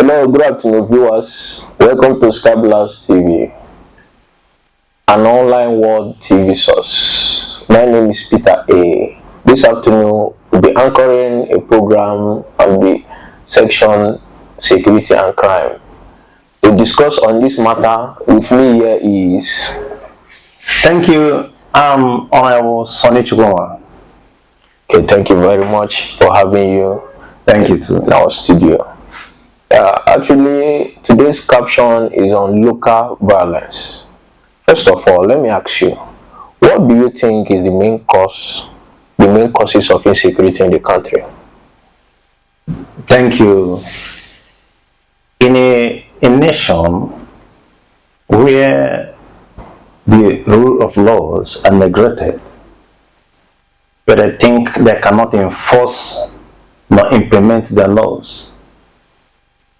Hello, good afternoon, viewers. Welcome to Skyblast TV, an online world TV source. My name is Peter A. This afternoon, we'll be anchoring a program on the section Security and Crime. To discuss on this matter with me here is... Thank you, Honorable Sonny Chugoma. Okay, thank you very much for having you. Thank you too. In our studio. Actually, today's caption is on local violence. First of all, let me ask you, what do you think is the main causes of insecurity in the country? Thank you. In a nation where the rule of laws are neglected, but I think they cannot enforce nor implement their laws.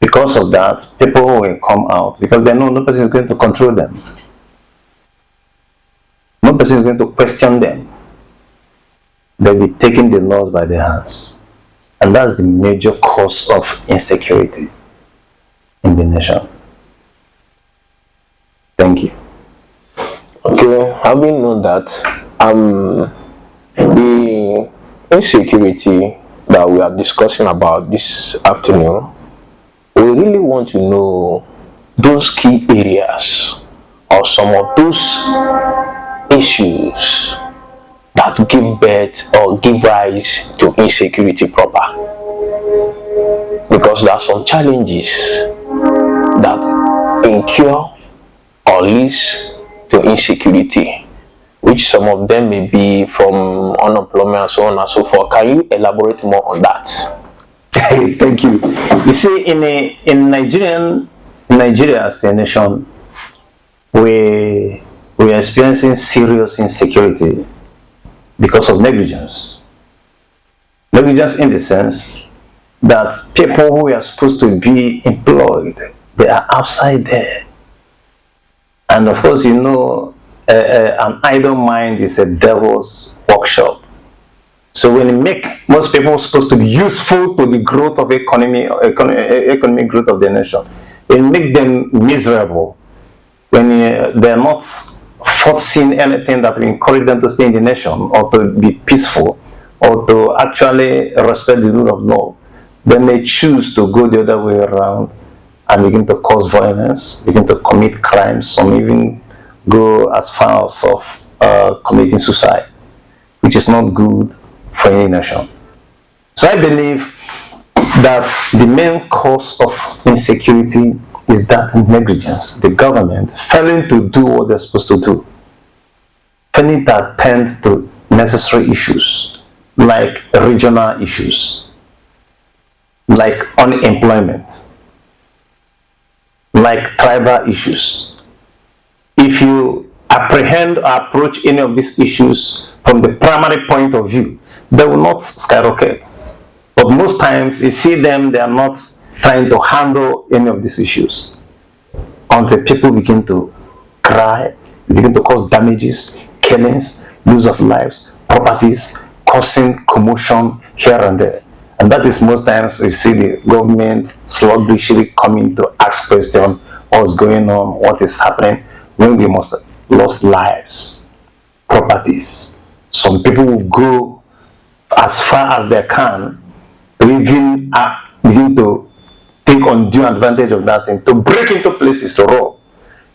Because of that, people will come out because they know no person is going to control them. No person is going to question them. They'll be taking the laws by their hands. And that's the major cause of insecurity in the nation. Thank you. Okay, having known that, the insecurity that we are discussing about this afternoon, we really want to know those key areas or some of those issues that give birth or give rise to insecurity proper. Because there are some challenges that incur or leads to insecurity, which some of them may be from unemployment and so on and so forth. Can you elaborate more on that? Thank you. You see, in Nigeria as a nation, we are experiencing serious insecurity because of negligence. Negligence in the sense that people who are supposed to be employed, they are outside there. And of course, you know, an idle mind is a devil's workshop. So when you make most people supposed to be useful to the growth of economic growth of the nation, it make them miserable when they're not forcing anything that will encourage them to stay in the nation or to be peaceful or to actually respect the rule of law. They may choose to go the other way around and begin to cause violence, begin to commit crimes. Some even go as far as of committing suicide, which is not good for any nation. So I believe that the main cause of insecurity is that negligence, the government failing to do what they're supposed to do, failing to attend to necessary issues like regional issues, like unemployment, like tribal issues. If you apprehend or approach any of these issues from the primary point of view, they will not skyrocket. But most times you see them, they are not trying to handle any of these issues until people begin to cry, begin to cause damages, killings, lose of lives, properties, causing commotion here and there. And that is most times you see the government sluggishly coming to ask questions, what's going on, what is happening, when we must have lost lives, properties. Some people will go as far as they can to even begin to take undue advantage of that thing, to break into places to rob.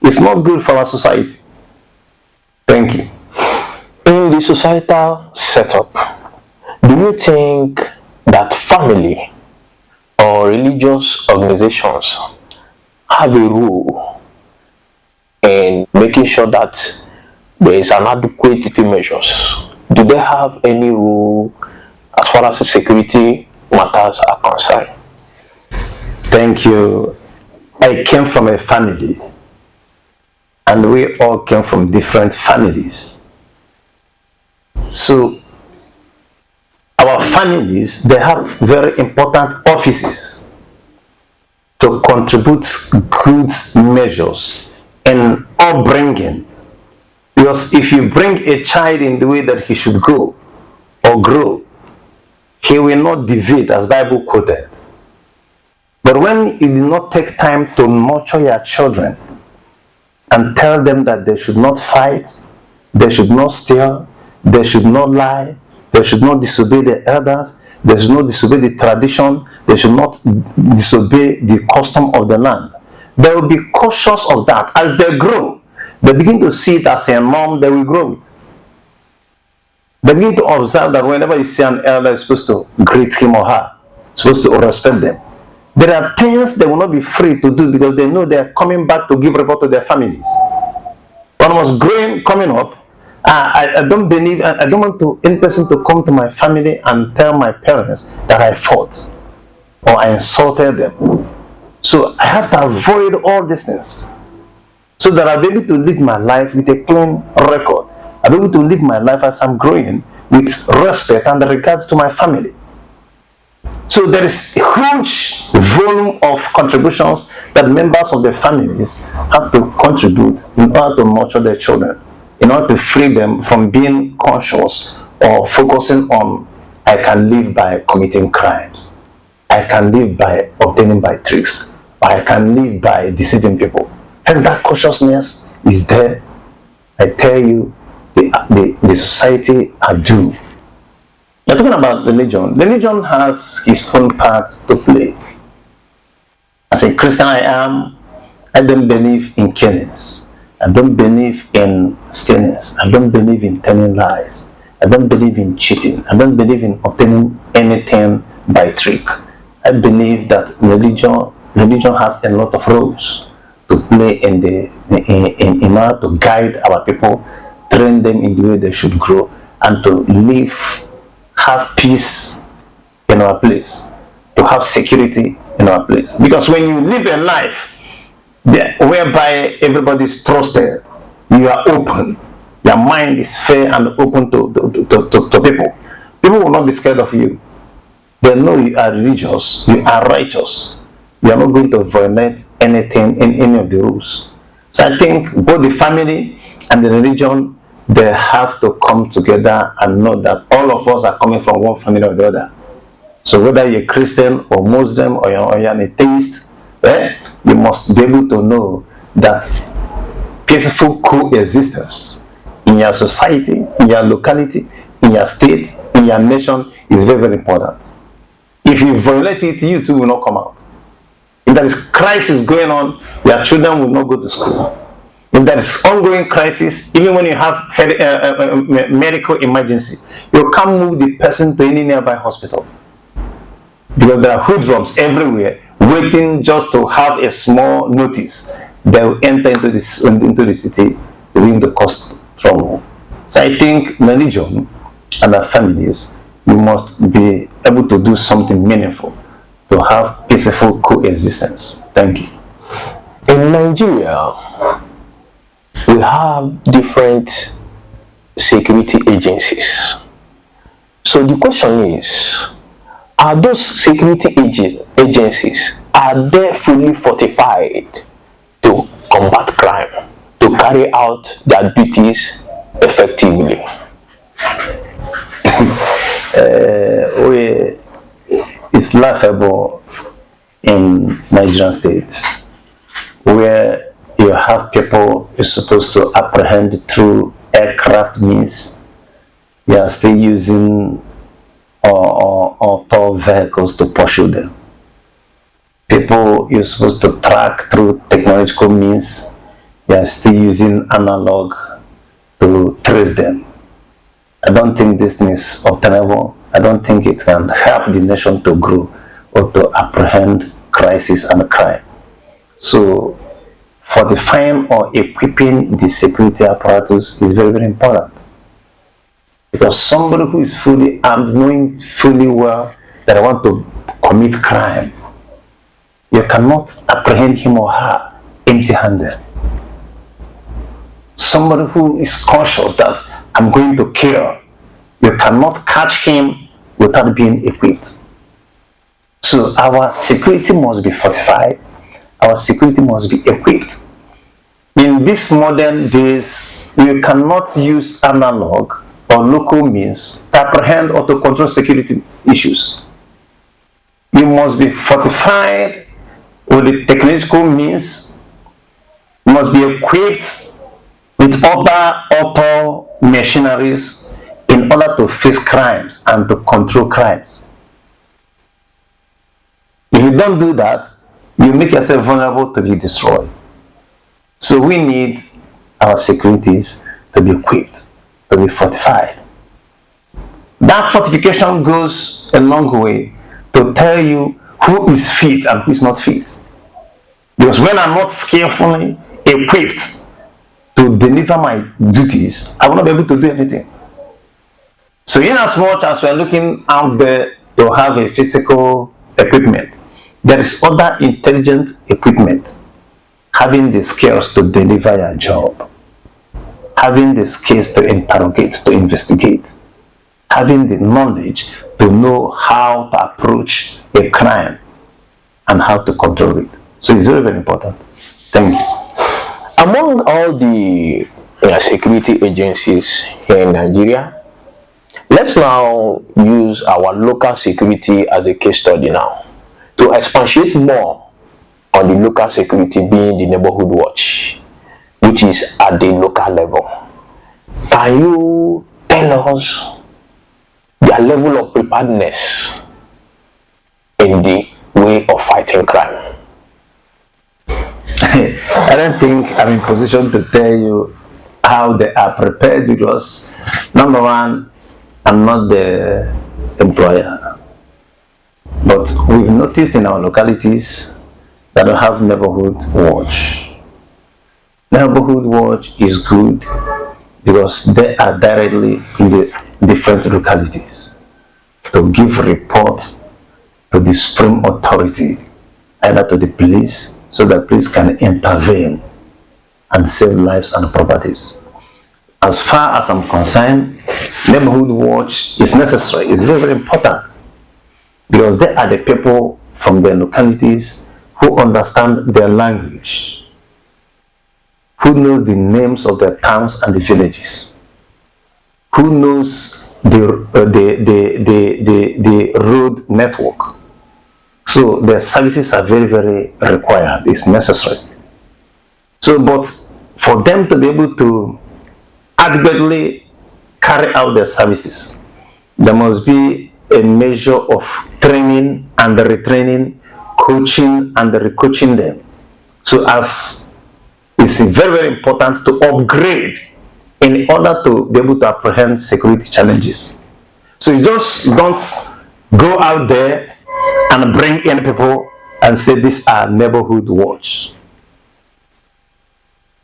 It's not good for our society. Thank you. In the societal setup, do you think that family or religious organizations have a role in making sure that there is an adequate safety measures? Do they have any role as far as security matters are concerned? Thank you. I came from a family, and we all came from different families. So our families, they have very important offices to contribute good measures in upbringing. Because if you bring a child in the way that he should go or grow, he will not deviate, as Bible quoted. But when you do not take time to nurture your children and tell them that they should not fight, they should not steal, they should not lie, they should not disobey the elders, they should not disobey the tradition, they should not disobey the custom of the land, they will be cautious of that. As they grow, they begin to see it as a norm, they will grow it. They begin to observe that whenever you see an elder, you're supposed to greet him or her, supposed to respect them. There are things they will not be free to do because they know they are coming back to give report to their families. When I was coming up, I don't want any person to come to my family and tell my parents that I fought or I insulted them. So I have to avoid all these things so that I'll be able to live my life with a clean record. I'll be able to live my life as I'm growing with respect and regards to my family. So there is a huge volume of contributions that members of the families have to contribute in order to nurture their children, in order to free them from being conscious or focusing on, I can live by committing crimes, I can live by obtaining by tricks, or I can live by deceiving people. And that consciousness is there. I tell you, the society are doomed. We're talking about religion. Religion has its own parts to play. As a Christian I don't believe in killings. I don't believe in stealings. I don't believe in telling lies. I don't believe in cheating. I don't believe in obtaining anything by trick. I believe that religion has a lot of roles to play in order to guide our people, train them in the way they should grow, and to have peace in our place, to have security in our place. Because when you live a life whereby everybody is trusted, you are open, your mind is fair and open to people. People will not be scared of you. They know you are religious, you are righteous. You are not going to violate anything in any of the rules. So I think both the family and the religion, they have to come together and know that all of us are coming from one family or the other. So whether you're Christian or Muslim or you're an atheist, you must be able to know that peaceful coexistence in your society, in your locality, in your state, in your nation is very, very important. If you violate it, you too will not come out. If there is crisis going on, your children will not go to school. If there is ongoing crisis, even when you have medical emergency, you can't move the person to any nearby hospital because there are hoodlums everywhere waiting just to have a small notice. They will enter into the city during the cost trouble. So I think religion and our families, we must be able to do something meaningful to have peaceful coexistence. Thank you. In Nigeria, we have different security agencies. So the question is, are those security agencies, are they fully fortified to combat crime, to carry out their duties effectively? It's laughable in Nigerian states where you have people you're supposed to apprehend through aircraft means. You are still using or tall vehicles to pursue them. People you're supposed to track through technological means. You are still using analog to trace them. I don't think this thing is obtainable. I don't think it can help the nation to grow or to apprehend crisis and crime. So fortifying or equipping the security apparatus is very, very important. Because somebody who is fully armed, knowing fully well that I want to commit crime, you cannot apprehend him or her empty-handed. Somebody who is conscious that I'm going to kill, you cannot catch him without being equipped. So our security must be fortified. Our security must be equipped. In these modern days, you cannot use analog or local means to apprehend or to control security issues. You must be fortified with the technological means, must be equipped with other machineries in order to face crimes and to control crimes. If you don't do that, you make yourself vulnerable to be destroyed. So we need our securities to be equipped, to be fortified. That fortification goes a long way to tell you who is fit and who is not fit. Because when I'm not skillfully equipped to deliver my duties, I will not be able to do anything. So in as much as we're looking out there to have a physical equipment, there is other intelligent equipment, having the skills to deliver your job, having the skills to interrogate, to investigate, having the knowledge to know how to approach a crime and how to control it. So it's very, very important. Thank you. Among all the security agencies here in Nigeria, let's now use our local security as a case study now to expatiate more on the local security being the neighborhood watch, which is at the local level. Can you tell us their level of preparedness in the way of fighting crime? I don't think I'm in position to tell you how they are prepared because, number one, I'm not the employer. But we've noticed in our localities that we have neighborhood watch. Neighborhood watch is good because they are directly in the different localities to give reports to the supreme authority, either to the police, so that police can intervene and save lives and properties. As far as I'm concerned, neighborhood watch is necessary. It's very, very important because they are the people from their localities who understand their language, who knows the names of their towns and the villages, who knows the road network. So their services are very, very required. It's necessary. So, but for them to be able to adequately carry out their services, there must be a measure of training and retraining, coaching and recoaching them. So as it's very, very important to upgrade in order to be able to apprehend security challenges. So you just don't go out there and bring in people and say these are neighborhood watch.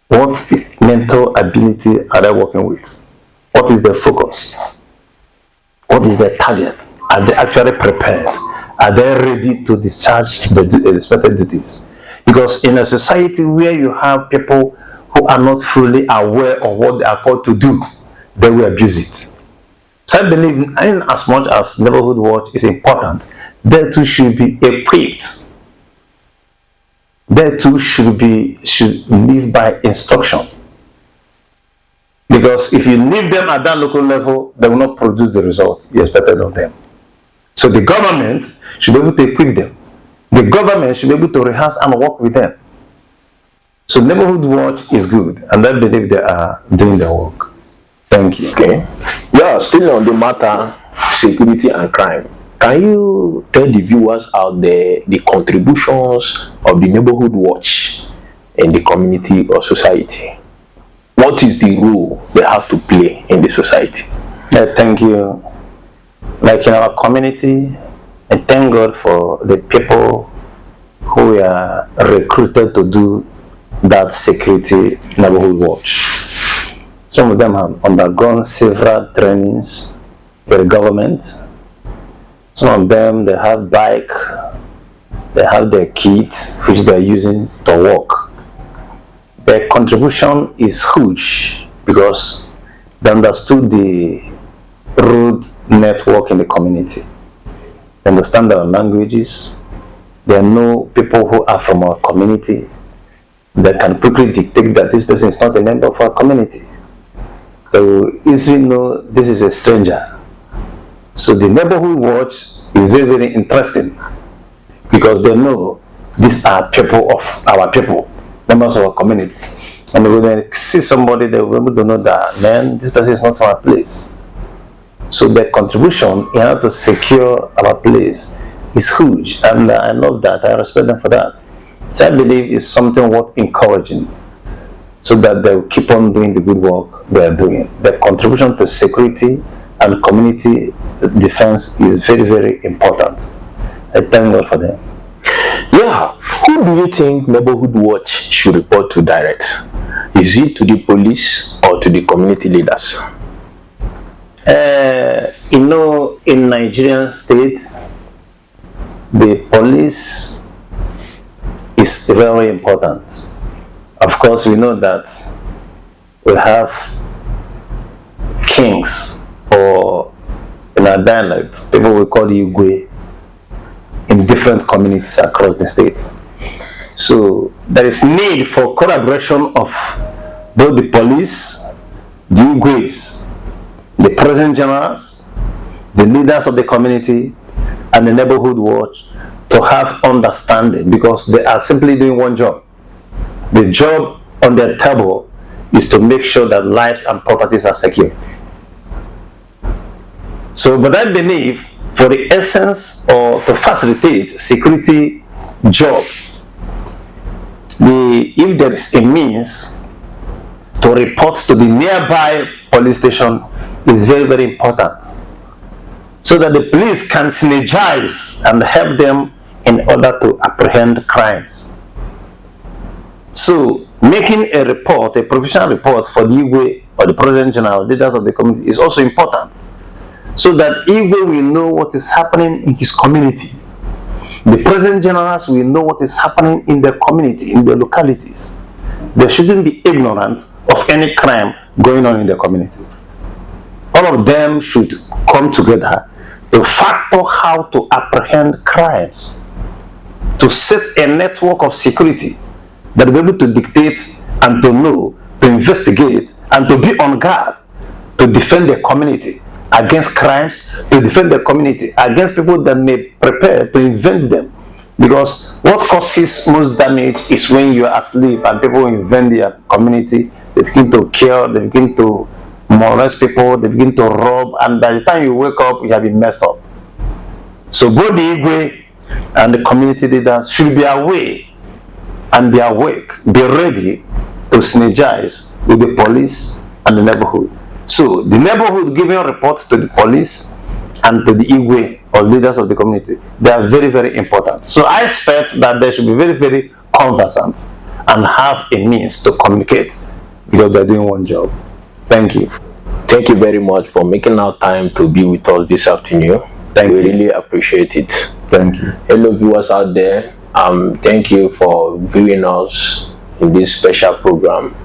What mental ability are they working with? What is their focus? What is their target? Are they actually prepared? Are they ready to discharge the expected duties? Because in a society where you have people who are not fully aware of what they are called to do, they will abuse it. So I believe in as much as neighborhood watch is important, they too should be equipped. They too should live by instruction. Because if you leave them at that local level, they will not produce the result you expected of them. So the government should be able to equip them. The government should be able to rehearse and work with them. So neighborhood watch is good, and I believe they are doing their work. Thank you. Okay. Yeah, still on the matter security and crime. Can you tell the viewers out there the contributions of the neighborhood watch in the community or society? What is the role they have to play in the society? Thank you. Like in our community, I thank God for the people who are recruited to do that security neighborhood watch. Some of them have undergone several trainings with the government. Some of them, they have bike, they have their kits which they are using to work. Their contribution is huge because they understood the road network in the community. They understand our languages. They know people who are from our community. They can quickly dictate that this person is not a member of our community. They will easily know this is a stranger. So the neighborhood watch is very, very interesting because they know these are people of our people, members of our community. And when they see somebody, they will be able to know that, man, this person is not from our place. So the contribution in order to secure our place is huge, and I love that. I respect them for that. So I believe it's something worth encouraging, so that they will keep on doing the good work they are doing. The contribution to security and community defense is very, very important. I thank God for them. Yeah, who do you think Neighborhood Watch should report to direct? Is it to the police or to the community leaders? In Nigerian states, the police is very important. Of course, we know that we have kings, or in our dialect, people will call Igwe, in different communities across the states. So there is need for collaboration of both the police, the Igwes, the president generals, the leaders of the community, and the Neighborhood Watch to have understanding, because they are simply doing one job. The job on their table is to make sure that lives and properties are secure. So, but I believe for the essence or to facilitate security job, if there is a means to report to the nearby police station, is very, very important, so that the police can synergize and help them in order to apprehend crimes. So making a report, a professional report for the Igwe or the President General, leaders of the community, is also important, so that Igwe will know what is happening in his community. The President Generals will know what is happening in their community, in their localities. They shouldn't be ignorant of any crime going on in their community. All of them should come together to factor how to apprehend crimes, to set a network of security that will be able to dictate and to know, to investigate, and to be on guard, to defend their community against crimes, to defend their community against people that may prepare to invent them. Because what causes most damage is when you are asleep and people invent their community, they begin to kill, they begin to molest people, they begin to rob, and by the time you wake up, you have been messed up. So both the Igwe and the community leaders should be aware and be awake, be ready to synergize with the police and the neighborhood. So the neighborhood giving reports to the police and to the Igwe or leaders of the community, they are very, very important. So I expect that they should be very, very conversant and have a means to communicate, because they're doing one job. Thank you. Thank you very much for making our time to be with us this afternoon. We really appreciate it. Thank you. Hello viewers out there. Thank you for viewing us in this special program.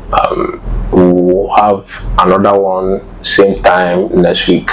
We'll have another one same time next week.